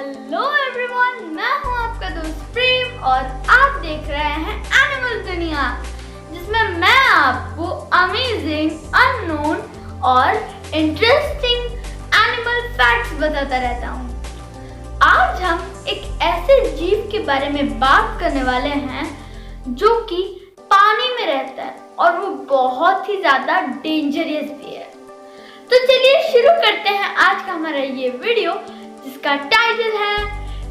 Hello everyone, मैं हूं आपका दोस्त प्रेम और आप देख रहे हैं एनिमल दुनिया, जिसमें मैं आपको अमेजिंग, अननोन और इंटरेस्टिंग एनिमल फैक्ट्स बताता रहता हूं। आज हम एक ऐसे जीव के बारे में बात करने वाले हैं जो कि पानी में रहता है और वो बहुत ही ज्यादा डेंजरस भी है। तो चलिए शुरू करते हैं आज का हमारा ये वीडियो, जिसका टाइटल है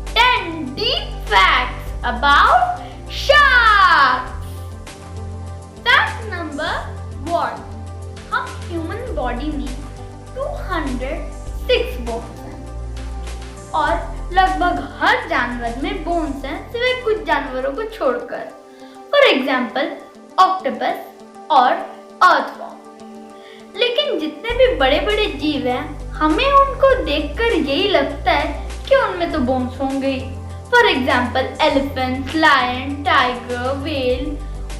10 deep facts about sharks. Fact number 1, हम ह्यूमन बॉडी में 206 बोन्स हैं और लगभग हर जानवर में बोन्स हैं, सिवाय कुछ जानवरों को छोड़कर। फॉर एग्जाम्पल ऑक्टोपस और अर्थवॉर्म। लेकिन जितने भी बड़े बड़े जीव हैं, हमें उनको देखकर यही लगता है कि उनमें तो बोन्स होंगे। For example elephant, lion, tiger, whale,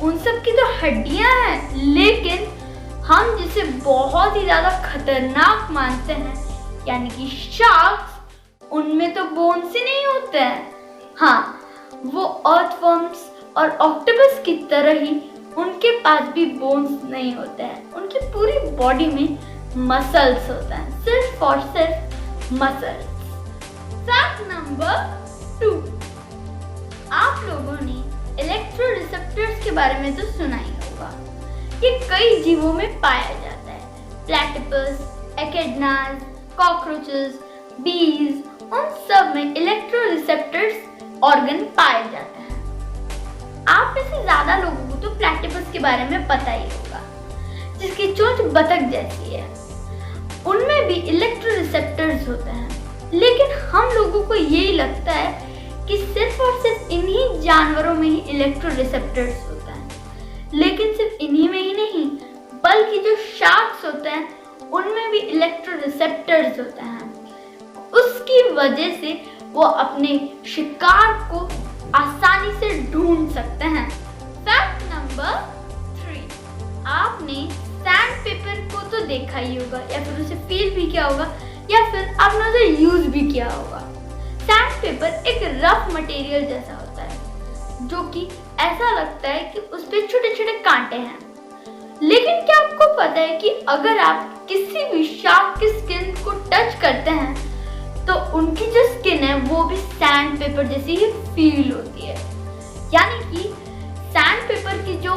उन सब की तो हड्डियां हैं, लेकिन हम जिसे बहुत ही ज्यादा खतरनाक मानते हैं, यानी कि शार्क्स, उनमें तो बोन्स ही नहीं होते हैं। हाँ, वो अर्थवर्म्स और ऑक्टोपस की तरह ही उनके पास भी बोन्स नहीं होते हैं। उनकी पूरी बॉडी में मसल्स होते हैं, सिर्फ और सिर्फ मसल्स। फैक्ट नंबर 2, आप लोगों ने इलेक्ट्रो रिसेप्टर्स के बारे में तो सुना ही होगा। ये कई जीवों में पाया जाता है। प्लैटिपस, एकेडनास, कॉकरोचेस, बीज, उन सब में इलेक्ट्रो रिसेप्टर्स ऑर्गन पाए जाते हैं। आप में से ज्यादा लोगों को तो प्लैटिपस के बारे में पता ही होगा, जिसकी चोंच बतख जैसी है। उनमें भी इलेक्ट्रो रिसेप्टर्स होते हैं, लेकिन हम लोगों को यही लगता है कि सिर्फ और सिर्फ इन्हीं जानवरों में ही इलेक्ट्रो रिसेप्टर्स होता है। लेकिन सिर्फ इन्हीं में ही नहीं, बल्कि जो शार्क्स होते हैं उनमें भी इलेक्ट्रो रिसेप्टर्स होते हैं। उसकी वजह से वो अपने शिकार को आसानी से ढूंढ सकते हैं। फैक्ट नंबर 3, आपने सैंड पेपर को तो देखा ही होगा, या फिर उसे फील भी किया होगा, या फिर आपने उसे यूज भी किया होगा। सैंड पेपर एक रफ मटेरियल जैसा होता है, जो कि ऐसा लगता है कि उस पे छोटे छोटे कांटे हैं। लेकिन क्या आपको पता है कि अगर आप किसी भी शार्क की स्किन को टच करते हैं तो उनकी जो स्किन है वो भी सैंड पेपर जैसी ही फील होती है। यानी कि सैंड पेपर की जो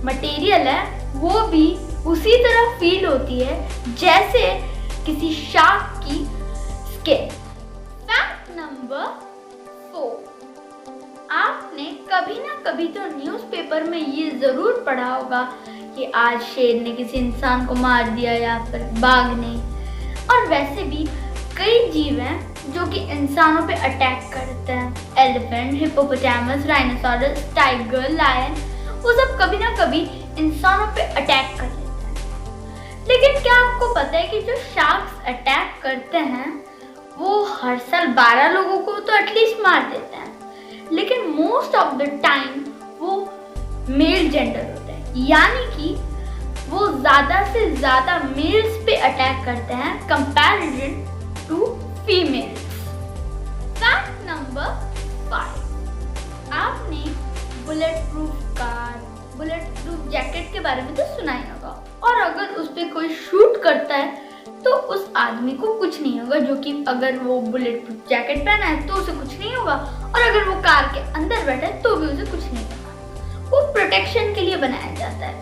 मटेरियल है वो भी उसी तरह फील होती है जैसे किसी शार्क की स्किन। फैक्ट नंबर 4, आपने कभी ना कभी तो न्यूज़पेपर में ये जरूर पढ़ा होगा कि आज शेर ने किसी इंसान को मार दिया या फिर बाघ ने। और वैसे भी कई जीव हैं जो कि इंसानों पे अटैक करते हैं। Elephant, hippopotamus, rhinoceros, tiger, lion, वो सब कभी ना कभी इंसानों पे अटैक कर लेते हैं। लेकिन क्या आपको पता है कि जो शार्क्स अटैक करते हैं वो हर साल 12 लोगों को तो एटलीस्ट मार देते हैं, लेकिन मोस्ट ऑफ द टाइम वो मेल जेंडर होते हैं, यानी कि वो ज्यादा से ज्यादा मेल्स पे अटैक करते हैं comparison to females. Fact number 5, आपने bulletproof car, bulletproof jacket के बारे में तो सुना ही होगा। और अगर उस पे कोई शूट करता है तो उस आदमी को कुछ नहीं होगा, जो कि अगर वो बुलेट प्रूफ जैकेट पहना है तो उसे कुछ नहीं होगा, और अगर वो कार के अंदर बैठा है तो भी उसे कुछ नहीं होगा। वो प्रोटेक्शन के लिए बनाया जाता है।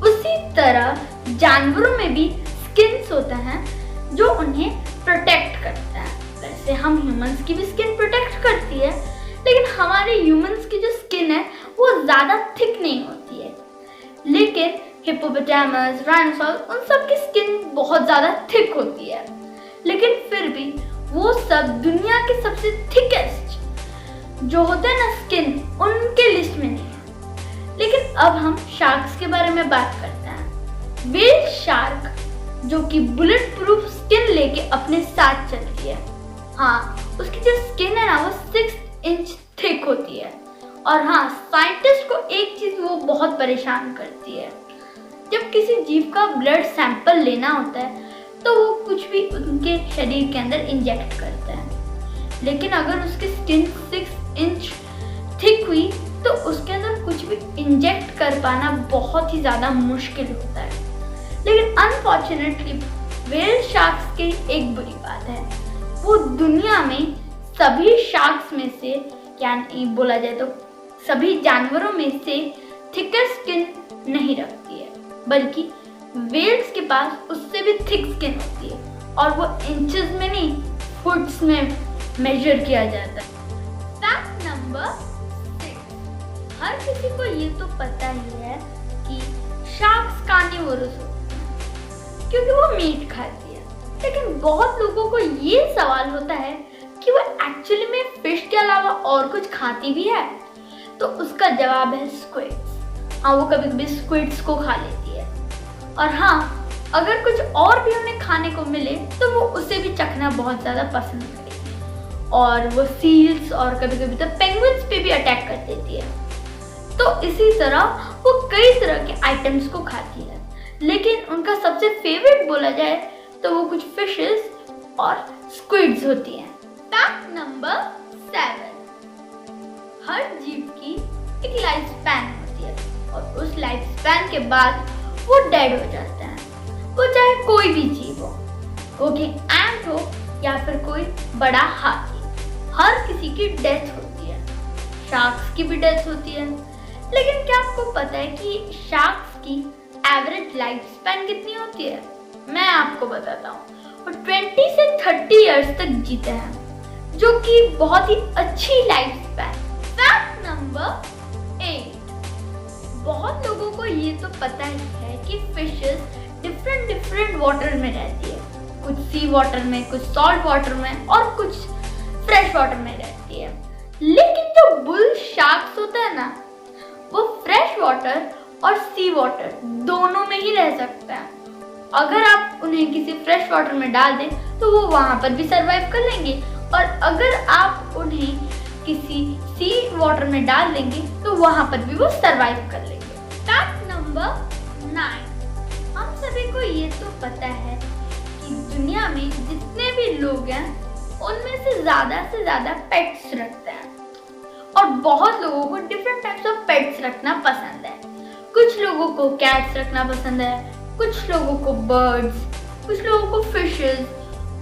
उसी तरह जानवरों में भी स्किन्स होते हैं जो उन्हें प्रोटेक्ट करता है। वैसे हम ह्यूमंस की भी स्किन प्रोटेक्ट करती है, लेकिन हमारे ह्यूमंस की जो स्किन है वो ज्यादा थिक नहीं होती है। लेकिन हिप्पोपोटामस, राइनोसोरस, उन सब की स्किन बहुत ज्यादा थिक होती है। लेकिन फिर भी वो सब दुनिया के सबसे थिकेस्ट जो होते हैं ना स्किन, उनके लिस्ट में नहीं है। लेकिन अब हम शार्क्स के बारे में बात करते हैं। व्हेल शार्क जो कि बुलेट प्रूफ स्किन लेके अपने साथ चलती है। हाँ, उसकी जो स्किन है ना वो 6 इंच थिक होती है। और हाँ, साइंटिस्ट को एक चीज वो बहुत परेशान करती है, जब किसी जीव का ब्लड सैंपल लेना होता है तो वो कुछ भी उनके शरीर के अंदर इंजेक्ट करते हैं। लेकिन अगर उसकी स्किन 6 इंच थिक हुई तो उसके अंदर कुछ भी इंजेक्ट कर पाना बहुत ही ज़्यादा मुश्किल होता है। लेकिन अनफॉर्चुनेटली व्हेल शार्क्स की एक बुरी बात है, वो दुनिया में सभी शार्क्स में से, यानी बोला जाए तो सभी जानवरों में से थिकर स्किन नहीं रखती है, बल्कि व्हेल्स के पास उससे भी थिक स्किन होती है और वो इंचेस में नहीं फुट्स में मेजर किया जाता है। फैक्ट नंबर 6, हर किसी को ये तो पता ही है कि शार्क्स कार्निवोरस होती है क्योंकि वो मीट खाती है, लेकिन बहुत लोगों को ये सवाल होता है कि वो एक्चुअली में फिश के अलावा और कुछ खाती भी है। तो उसका जवाब है स्क्विड्स। हाँ, वो कभी कभी स्क्विड्स को खा लेती है, और हाँ, अगर कुछ और भी उन्हें खाने को मिले तो वो उसे भी चखना बहुत ज़्यादा पसंद करेगी, और वो सील्स और कभी कभी तो पेंगुइन्स पे भी अटैक कर देती है। तो इसी तरह वो कई तरह के आइटम्स को खाती है, लेकिन उनका सबसे फेवरेट बोला जाए तो वो कुछ फिशेस और स्क्विड्स होती हैं। फैक्ट नंबर 7, हर जीव की एक लाइफ स्पैन होती है और उस लाइफ स्पैन के बाद वो डेड हो जाते हैं। वो चाहे कोई भी जीव हो, वो कि एंट हो या फिर कोई बड़ा हाथी, हर किसी की डेथ होती है। शार्क्स की भी डेथ होती है, लेकिन क्या आपको पता है कि शार्क्स की एवरेज लाइफ स्पैन कितनी होती है? मैं आपको बताता हूँ, वो 20 से 30 इयर्स तक जीते हैं, जो कि बहुत ही अच्छी लाइफ स्पैन। फैक्ट नंबर 8, बहुत लोगों को ये तो पता ही है कि फिशेस डिफरेंट वाटर में रहती है, कुछ सी वाटर में, कुछ सॉल्ट वाटर में और कुछ फ्रेश वाटर में रहती है। लेकिन जो बुल शार्क्स होता है ना, वो फ्रेश वाटर और सी वाटर दोनों में ही रह सकता है। अगर आप उन्हें किसी फ्रेश वाटर में डाल दें तो वो वहां पर भी सरवाइव कर लेंगे, और अगर आप उन्हें किसी सी वाटर में डाल देंगे तो वहां पर भी वो सरवाइव कर लेंगे। फैक्ट नंबर 9, हम सभी को ये तो पता है कि दुनिया में जितने भी लोग हैं उनमें से ज्यादा पेट्स रखते हैं, और बहुत लोगों को डिफरेंट टाइप्स ऑफ पेट्स रखना पसंद है। कुछ लोगों को कैट्स रखना पसंद है, कुछ लोगों को बर्ड्स, कुछ लोगों को फिशेस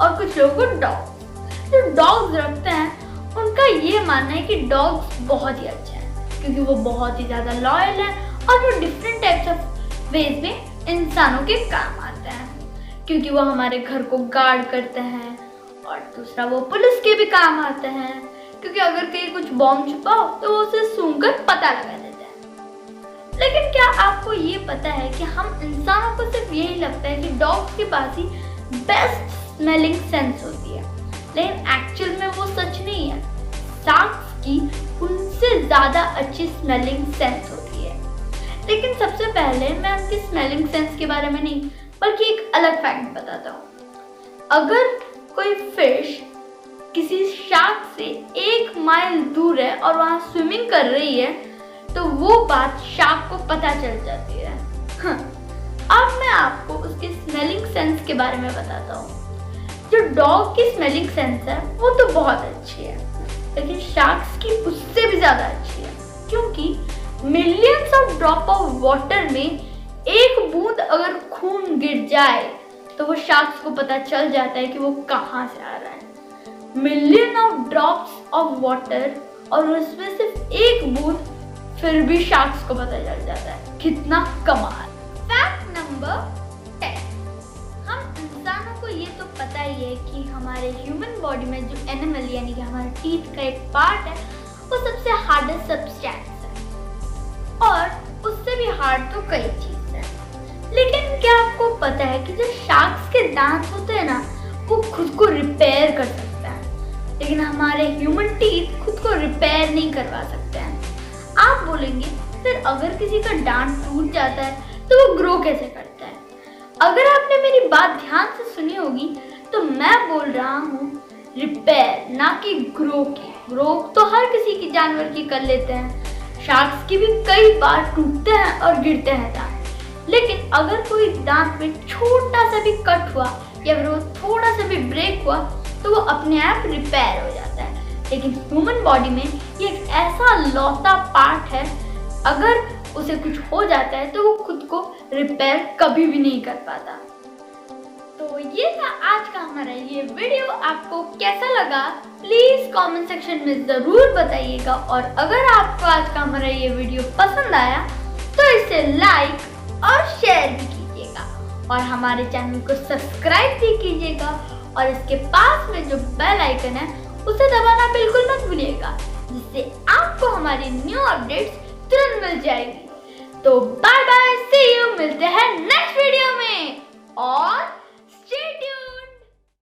और कुछ लोगों को डॉग्स। जो डॉग्स रखते हैं उनका ये मानना है कि डॉग्स बहुत ही अच्छे हैं क्योंकि वो बहुत ही ज्यादा लॉयल हैं और वो डिफरेंट टाइप्स ऑफ वेज में इंसानों के काम आते हैं, क्योंकि वो हमारे घर को गार्ड करते हैं, और दूसरा वो पुलिस के भी काम आते हैं क्योंकि अगर कहीं कुछ बॉम्ब छुपा हो तो वो उसे सूंघकर पता लगा देते हैं। लेकिन क्या आपको ये पता है कि हम इंसानों को सिर्फ यही लगता है कि डॉग्स के पास ही बेस्ट स्मेलिंग सेंस होती है, लेकिन एक्चुअल में वो सच नहीं है। शार्क्स की उनसे ज्यादा अच्छी स्मेलिंग सेंस होती है। लेकिन सबसे पहले मैं उनकी स्मेलिंग सेंस के बारे में नहीं बल्कि एक अलग फैक्ट बताता हूँ। अगर कोई फिश किसी शार्क से 1 माइल दूर है और वहां स्विमिंग कर रही है तो वो बात शार्क को पता चल जाती है। अब मैं आपको उसके स्मेलिंग सेंस के बारे में बताता हूँ। जो डॉग की स्मेलिंग सेंस है वो तो बहुत अच्छी है, लेकिन शार्क्स की उससे भी ज्यादा अच्छी है, क्योंकि millions of drop of water में एक बूंद अगर खून गिर जाए तो वो शार्क्स को पता चल जाता है कि वो कहाँ से आ रहा है। Million of drops of water और उसमें सिर्फ एक बूंद, फिर भी शार्क्स को पता चल जाता है। कितना कमाल। फैक्ट नंबर 10, हम इंसानों को ये तो पता ही है कि हमारे ह्यूमन बॉडी में जो एनिमल यानी कि हमारे टीथ का एक पार्ट है वो सबसे हार्डेस्ट सब्सटेंस है, और उससे भी हार्ड तो कई चीज है। लेकिन क्या आपको पता है कि जो शार्क्स के दांत होते हैं ना वो खुद को रिपेयर कर सकते हैं, लेकिन हमारे ह्यूमन टीथ खुद को रिपेयर नहीं करवा सकते हैं। आप बोलेंगे फिर अगर किसी का दांत टूट जाता है तो वो ग्रो कैसे करता है? अगर आपने मेरी बात ध्यान से सुनी होगी तो मैं बोल रहा हूँ रिपेयर, ना कि ग्रो की। ग्रो तो हर किसी की जानवर की कर लेते हैं, शार्क्स की भी कई बार टूटते हैं और गिरते हैं दांत। लेकिन अगर कोई दांत में छोटा सा भी कट हुआ या फिर वो थोड़ा सा भी ब्रेक हुआ तो वो अपने आप रिपेयर हो जाता है। लेकिन ह्यूमन बॉडी में ये एक ऐसा लौता पार्ट है, अगर उसे कुछ हो जाता है तो वो खुद को रिपेयर कभी भी नहीं कर पाता। तो ये था आज का हमारा ये वीडियो। आपको कैसा लगा प्लीज कमेंट सेक्शन में जरूर बताइएगा, और अगर आपको आज का हमारा ये वीडियो पसंद आया तो इसे लाइक और शेयर भी कीजिएगा, और हमारे चैनल को सब्सक्राइब भी कीजिएगा, और इसके पास में जो बेल आइकन है उसे दबाना बिल्कुल मत भूलिएगा, जिससे आपको हमारी न्यू अपडेट्स तुरंत मिल जाएगी। तो बाय बाय, सी यू, मिलते हैं नेक्स्ट वीडियो में, और stay tuned.